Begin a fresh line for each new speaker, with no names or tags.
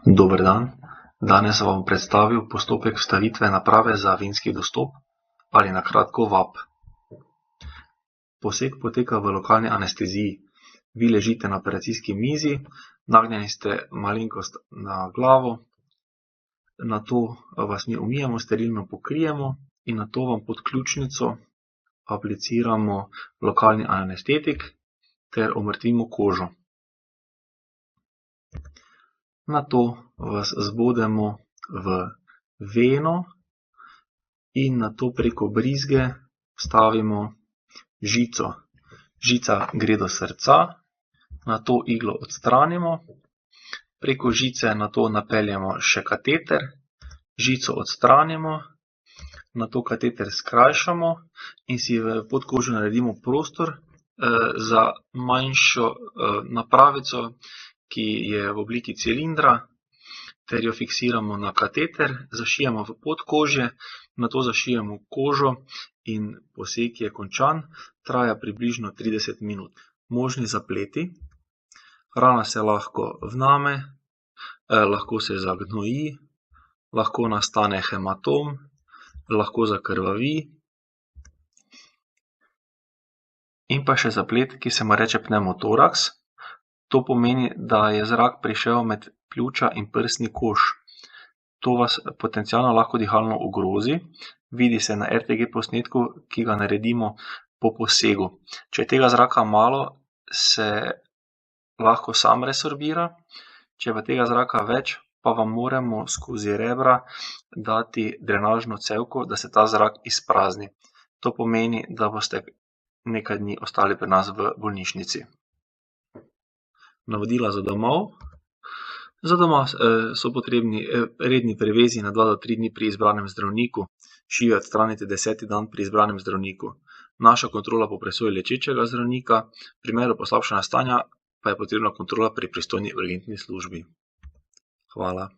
Dober dan, danes vam bom predstavil postopek vstavitve naprave za venski dostop ali na kratko VAP. Poseg poteka v lokalni anesteziji. Vi ležite na operacijski mizi, nagnjeni ste malenkost na glavo, nato vas mi umijemo, sterilno pokrijemo in nato vam pod ključnico apliciramo lokalni anestetik ter omrtvimo kožo. Nato vas zbodemo v veno in nato preko brizge vstavimo žico. Žica gre do srca, nato iglo odstranimo, preko žice nato napeljemo še kateter, žico odstranimo, nato kateter skrajšamo in si v podkožju naredimo prostor za manjšo napravico, ki je v obliki cilindra, ter jo fiksiramo na kateter, zašijemo v podkožje, nato zašijemo kožo in poseg je končan, traja približno 30 minut. Možni zapleti: rana se lahko vname, lahko se zagnoji, lahko nastane hematom, lahko zakrvavi. In pa še zaplet, ki se mu reče pnevmotoraks. To pomeni, da je zrak prišel med pljuča in prsni koš. To vas potencialno lahko dihalno ogrozi. Vidi se na RTG posnetku, ki ga naredimo po posegu. Če je tega zraka malo, se lahko sam resorbira, če pa tega zraka več, pa vam moramo skozi rebra dati drenažno cevko, da se ta zrak izprazni. To pomeni, da boste nekaj dni ostali pri nas v bolnišnici. Navodila za domov. Za doma so potrebni redni prevezi na 2 do 3 dni pri izbranem zdravniku. Šive odstranite 10. dan pri izbranem zdravniku. Naša kontrola po presoji lečečega zdravnika, v primeru poslabšanja stanja pa je potrebna kontrola pri pristojni urgentni službi. Hvala.